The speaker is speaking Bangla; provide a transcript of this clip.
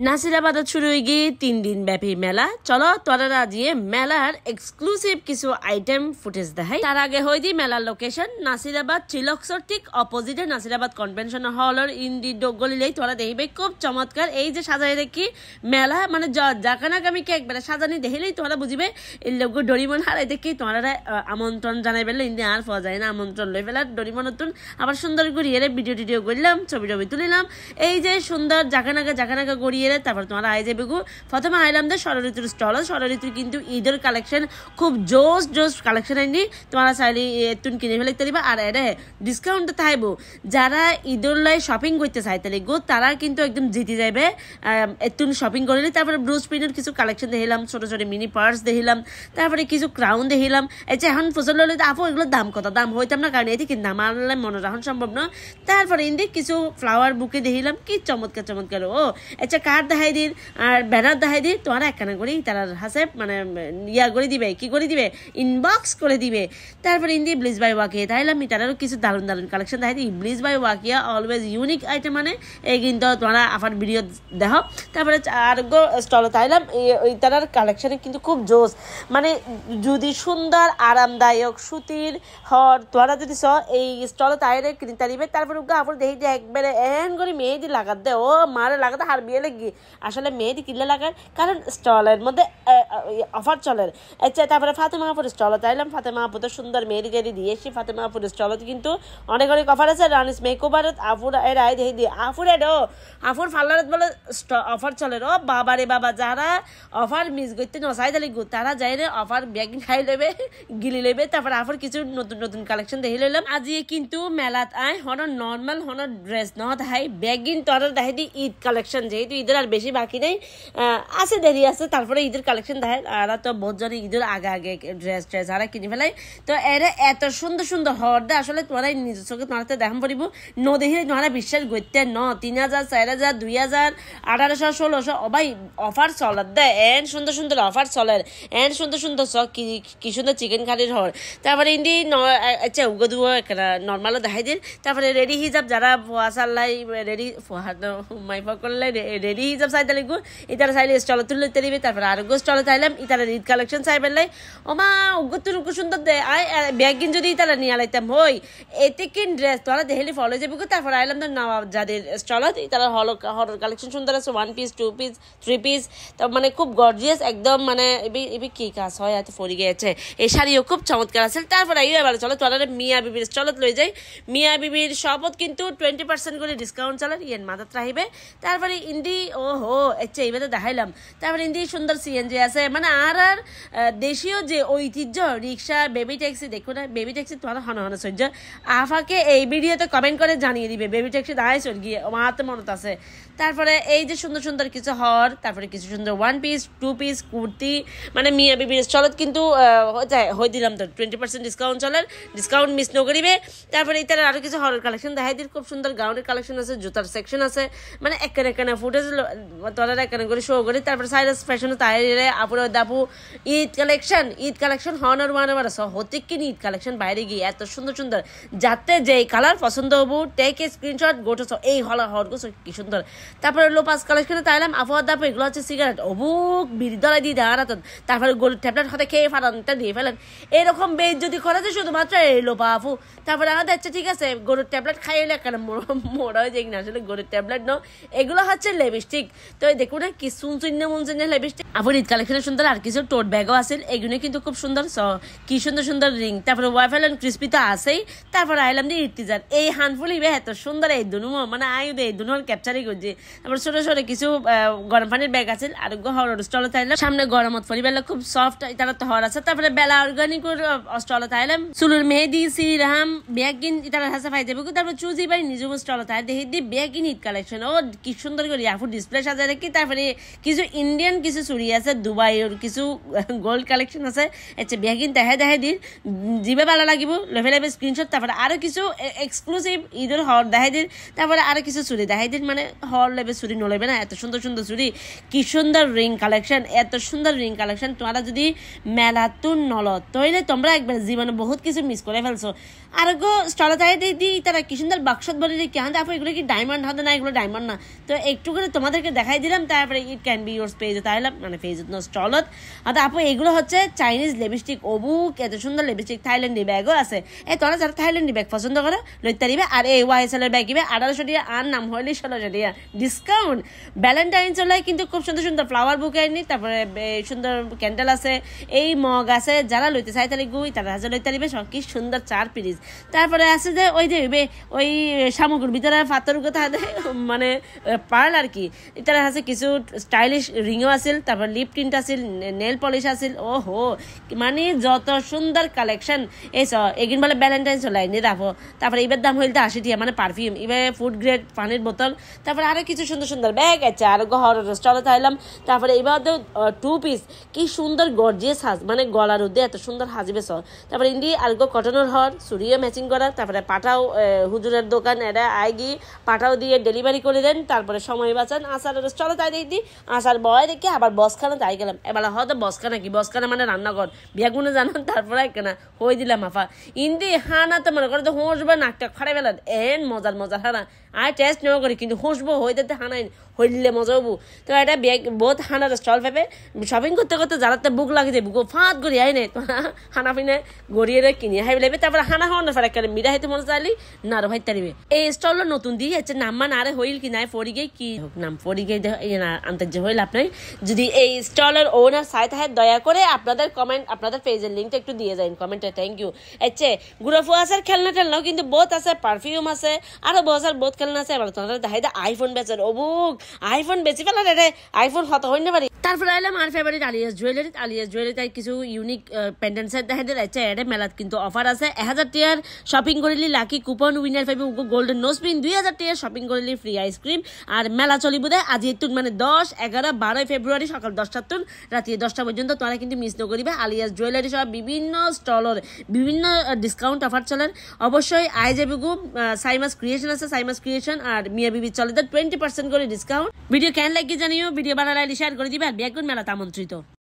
নাসিরাবাদে শুরু হয়ে গিয়ে 3 দিন ব্যাপী মেলা। চলো তোরা দিয়ে মেলার এক্সক্লুসিভ কিছু আইটেম ফুটেজ দেখাই। তার আগে হয়ে দি মেলার লোকেশন নাসিরাবাদ চিলক্সর ঠিক অপোজিটে নাসিরাবাদ কনভেনশন হলের ইন্ডি গলিলেই তোরা দেখবে খুব চমৎকার এই যে সাজাই দেখি মেলা মানে জাকানাক আমি একবারে সাজানি দেখিলেই তোরা বুঝিবে এই লোক ডরিমন হারাই দেখি তোরা আমন্ত্রণ জানাই পেলে ইন্দি আর পাওয়া যায় না আমন্ত্রণ লই ফেলার ডরিমন নতুন আবার সুন্দর করিয়ে ভিডিও করলাম ছবি তুলিলাম এই যে সুন্দর জাকানাকা গড়িয়ে তারপর তোমার আই যাবে গো প্রথমে আইলাম দে ষড়ঋতুর স্টল ষড়ঋতুর কিন্তু ঈদের কালেকশন খুব জোস কালেকশন আইনি তোমরা চাইলে তুন কিনে ফেলতে দিবা আর এটা ডিসকাউন্ট থাইব যারা ঈদের লাই শপিং করতে চাইতে গো তারা কিন্তু একদম জিতে যাবে তুন শপিং করলে তারপরে ব্রুজ প্রিন্টের কিছু কালেকশন দেখিলাম ছোট মিনি পার্স দেখিলাম তারপরে কিছু ক্রাউন দেখিলাম এই যে এখন ফসল হলে আপু এগুলোর দাম কত দাম হইতাম না কারণ এটি কিন্তু দাম আনলে মনে রাখন সম্ভব না তারপরে ইন্দি কিছু ফ্লাওয়ার বুকে দেখিলাম কি চমৎকার ও আচ্ছা কার দেখাই দিন আর ব্যানার দেখাই দিন তোমরা একখানা করি তারা হাসে মানে ইয়া করে দিবে কি করে দিবে ইনবক্স করে দিবে তারপরে ইন্দি ব্লিজ বাই ওয়াকিয়া তাইলাম তারারও কিছু দারুণ কালেকশন দেখাই দিই ব্লিজ বাই ওয়াকিয়া অলওয়েজ ইউনিক আইটেম মানে এই কিন্তু তোমরা আবার ভিডিও দেখো তারপরে আরোগ্য স্টল তাইলাম ওই তারার কালেকশনে কিন্তু খুব জোস মানে যদি সুন্দর আরামদায়ক সুতির হর তোমরা যদি চ এই স্টল তাইরে কিনতে দিবে তারপরে আবার দেখি যে একবারে এন করে মেহেদি লাগাত দে ও মারে লাগাতে হার বিয়ে লেগে আসলে মেহেদি কিনলে লাগার কারণ স্টলের মধ্যে অফার চলে আচ্ছা তারপরে ফাতেমাপুর স্টল তাইলাম ফাতেমাপুর তো সুন্দর মেহেদি টেদি দিয়েছি ফাতেমাপুর স্টলত কিন্তু অনেক অফার আছে রানিস মেকওভারত আফুর এর আই দেখি দিয়ে আফুর ফার্লারত বলে অফার চলে ও বাবা রে বাবা যারা অফার মিস করতে নসাই দিলে গো তারা যাই রে অফার ব্যাগ খাই লেবে গিলি লেবে তারপরে আফুর কিছু নতুন কালেকশন দেখে লইলাম আজিয়ে কিন্তু মেলাত আয় হন নর্মাল হন ড্রেস ন দেখাই ব্যাগিন তোরা দেখাই দি ঈদ কালেকশন যেহেতু ঈদের আর বেশি বাকি নেই আছে দেরি আছে তারপরে ঈদের কালেকশন দেখায় আর তো বহুত জন ঈদের আগে ড্রেস আর কিনে ফেলাই তো এরা এত সুন্দর হর দে আসলে তোমরা নিজের চোখে তোমার দেখাম পড়ব ন দেখিলে তোমরা বিশ্বাস করতে 3,000 4,000 2,000 1800 1600 ভাই অফার চলার দে এন সুন্দর অফার চলের এন সুন্দর কি সুন্দর চিকেন কারির হর তারপরে ইন্দি আচ্ছা উগো দুগো নর্মালও দেখাই দিন তারপরে রেডি হিজাব যারা ফোয়া চাল্লাই রেডি ফোয়া মাইফা করলে রেডি হিজাব চাইতে লিখবো ইতারা চাইলে স্টল তুলে দিবে তারপরে আরোগ্য স্টলে চাইলাম ইতারা ঈদ কালেকশন চাই পেলাই ও মা উগ্র তুরুকু সুন্দর দে ব্যাগিন যদি ইতারা নিয়ে আলাইতাম হই এতে কিন ড্রেস তোরা দেহলি ফলো যাবি তারপরে আইলাম তো নবাব যাদের স্টলত ইতারা হলর কালেকশন সুন্দর আছে 1 পিস 2 পিস 3 পিস তো মানে খুব গর্জিয়াস একদম মানে এবি কি কাজ হয় এত ফরি গেছে এই শাড়িও খুব চমৎকার আছে তারপরে এবার চলো তোরা মিয়া বিবির স্টলত লই যাই মিয়া বিবির শপত কিন্তু 20% করে ডিসকাউন্ট চলে ইয়েন মাথাত রাখিবে তারপরে ইন্দি ওহো আচ্ছা এইবার দেখাইলাম তারপরে ইন্দি সুন্দর সিএনজি আছে মানে আর দেশীয় যে ঐতিহ্য রিক্সা বেবি ট্যাক্সি দেখো না বেবি ট্যাক্সি তোমার হন সহ্য আফাকে এই ভিডিওতে কমেন্ট করে জানিয়ে দিবে বেবি ট্যাক্সি দাঁড়ায় চল গিয়ে আমার হাতে মনত আছে তারপরে এই যে সুন্দর কিছু হর তারপরে কিছু সুন্দর 1 পিস 2 পিস কুর্তি মানে মিয়া বিবির স্টলত কিন্তু হয়ে দিলাম তো 20% ডিসকাউন্ট চলে ডিসকাউন্ট মিস নকরিবে তারপরে এটার আরো কিছু হরের কালেকশন দেখাই দিই খুব সুন্দর গাউনের কালেকশন আছে জুতার সেকশন আছে মানে একখানে ফুটেজ তোরা একখানে করে শো করি তারপরে সাইরাস ফ্যাশন তাইরে আপুর দাপু ঈদ কালেকশন হনার ওয়ানার হতে কিনি ঈদ কালেকশন বাইরে গিয়ে এত সুন্দর যাতে যেই কালার পছন্দ হবো টেক এ স্ক্রিনশট গোটো এই হর গো কি সুন্দর তারপরে লোপাস কালেকশনে তাইলাম আফুয়ার দাপু এগুলো হচ্ছে সিগারেট অবুক বিড়ি দলাই দিয়ে দেওয়া তারপরে গোল্ড ট্যাবলেট হাতে খেয়ে ফাটানটা দিয়ে ফেলেন এরকম বেজ যদি করা যায় শুধুমাত্র এই লোপা আফু তারপরে আমাদের আচ্ছা ঠিক আছে গরুর ট্যাবলেট খাইলে কেন মোড়া হয়ে যায় না আসলে গরুর ট্যাবলেট ন এগুলো হচ্ছে লিপস্টিক তো দেখুন না কি সুনচুন্য লিপস্টিক আবার ঈদ কালেকশনের সুন্দর আর কিছু টোট ব্যাগও আছে এগুলো কিন্তু খুব সুন্দর কি সুন্দর রিং তারপরে ওয়াইফাই এন্ড ক্রিসপি তো আছেই তারপরে আইলাম দিয়ে ইর্তিজার এই হানফুল ইবে এত সুন্দর এই দুনু মানে আয়ু এই দুনুর ক্যাপচারই করছি তারপরে ছোট কিছু গরম পানির ব্যাগ আছে আর হর স্টলে তাইলাম সামনে গরমত পরিবেলা খুব সফট তারা তো হর আছে তারপরে বেলা অর্গানিক স্টলে তাইলাম চুলুর মেহেদি সিরাম ব্যাগিন তারা হাসা ফাই দেবে তারপর চুজি বাই নিজের স্টলে তাই দেখি দি ব্যাগিন ঈদ কালেকশন ও কি সুন্দর করে আফু ডিসপ্লে সাজায় রাখি তারপরে কিছু ইন্ডিয়ান কিছু চুড়ি আছে দুবাইয়ের কিছু গোল্ড কালেকশন আছে আচ্ছা ব্যাগিন দেখাই দিন জিবে ভালো লাগিব লেভেল স্ক্রিনশট তারপরে আরো কিছু এক্সক্লুসিভ ঈদের হর দেখাই দিন তারপরে আরো কিছু চুড়ি দেখাই দিন মানে হর লেবে চুড়ি নলেবে না এত সুন্দর চুড়ি কি সুন্দর রিং কালেকশন এত সুন্দর রিং কালেকশন তোমরা যদি মেলাতুন নলত তইলে তোমরা একবার জীবনে বহুত কিছু মিস করে ফেলছো আর গো স্টলে তাই দিই তারা কি সুন্দর বাক্সত বলে কেন আপু এগুলো কি ডায়মন্ড হবে না এগুলো ডায়মন্ড না তো একটু করে তোমার তোমাদেরকে দেখাই দিলাম তারপরে ইট ক্যান বি ইউর পেজে তাইলাম মানে ফেসবুক নো স্টলত আর আপু এগুলো হচ্ছে চাইনিজ লিপস্টিক অবুক এত সুন্দর লিপস্টিক থাইল্যান্ডি ব্যাগও আছে এই তোরা যারা থাইল্যান্ডি ব্যাগ পছন্দ করো লইতে দিবে আর এই ওয়াইএসএল এর ব্যাগ দিবে 1800 টাকা আর নাম হইলে 1600 টাকা ডিসকাউন্ট ভ্যালেন্টাইন চলে কিন্তু খুব সুন্দর সুন্দর ফ্লাওয়ার বুকে আনি তারপরে সুন্দর ক্যান্ডেল আছে এই মগ আছে যারা লইতে চাই তাহলে গুই তারা হাজার লইতে দিবে সব কি সুন্দর 4 পিস তারপরে আছে যে ওই যে ওই সামগ্রীর ভিতরে পাথর কথা মানে পার্ল আর কি এটার আছে কিছু স্টাইলিশ রিংও আছিল তারপর লিপ টিন্ট আছিল নেল পলিশ আছিল ওহো মানে যত সুন্দর কালেকশন এগিন বলে ভ্যালেন্টাইন চলে আইনি দেখো তারপরে এবার দাম হইল 80 টাকা মানে পারফিউম এবার ফুড গ্রেড পানির বোতল তারপরে আরো কিছু সুন্দর সুন্দর ব্যাগ আছে আর ঘর স্টলে থাইলাম তারপরে এবার তো 2 পিস কি সুন্দর গর্জিয়াস সাজ মানে গলার উদ্দে এত সুন্দর হাজিবে তারপরে ইন্ডি আর কটনের হর চুরিও ম্যাচিং করা তারপরে পাটাও হুজুরের দোকান এটা আইগি পাটাও দিয়ে ডেলিভারি করে দেন তারপরে সময় বাঁচান আসার চলো তাই দেখি আসার বয় দেখে আবার বসখানা তাই গেলাম এবার হয়তো বসখানা কি বসখানা মানে রান্নাঘর বিয়াগুনে জানান তারপরে কেনা হয়ে দিলাম হাফা ইন্দি হানা তো মনে করে তো হোঁসবে নাকটা খারাপ বেলা এন মজার মজার হানা আর টেস্ট নেওয়া করি কিন্তু হোঁসবো হয়ে যেতে হানাই হইলে মজা হবো তো এটা ব্যাগ বহুত হানার স্টল ভেবে শপিং করতে করতে যারা তো বুক লাগে বুকো ফাঁত গড়ি আই নাই হানা ফিনে গড়িয়ে কিনে হাই লাগবে তারপরে হানা হওয়ার ফেরা করে মিরা হাইতে মনে চাইলি না আরো ভাই তারিবে এই স্টল নতুন দিয়ে হচ্ছে নাম মান আরে হইল কি নাই ফরিগে কি হোক নাম ফরিগে আন্তর্য হইল আপনার যদি এই স্টলের ওনার সাইট হয় দয়া করে আপনাদের কমেন্ট আপনাদের পেজের লিঙ্কটা একটু দিয়ে যান কমেন্টে থ্যাংক ইউ আচ্ছা গুড়াফু আছে খেলনা টেলনাও কিন্তু বহুত আছে পারফিউম আছে আরো বহুত খেলনা আছে এবার তোমাদের দেখাই দে আইফোন বেচার অবুক আইফোন বেশি ফেলা রে আইফোন হত হইতে পারি তারপরে আইলাম আর ফেভারিট আলিয়াস জুয়েলারি তাই কিছু ইউনিক পেন্ডেন্ট সেট দেখা দিয়ে যাচ্ছে এটা মেলাত কিন্তু অফার আছে 1000 টাকার শপিং করিলি লাকি কুপন উইনার পাইবে গোল্ডেন নোজপিন 2000 টাকার শপিং করিলি ফ্রি আইসক্রিম আর মেলা চলিব দে আজ এতুন মানে 10, 11, 12 ফেব্রুয়ারি সকাল 10টা তুন রাতে 10টা পর্যন্ত তোমরা কিন্তু মিস নকরিবে আলিয়াস জুয়েলারি সহ বিভিন্ন স্টলের বিভিন্ন ডিসকাউন্ট অফার চলেন অবশ্যই আই যাবে গো সাইমাস ক্রিয়েশন আছে সাইমাস ক্রিয়েশন আর মিয়া বিবি চলে 20% করে ডিসকাউন্ট ভিডিও কেন লাগে জানিও ভিডিও ভালো লাগলে শেয়ার করে দিবে আর ব্যাগুন মেলাতে আমন্ত্রিত।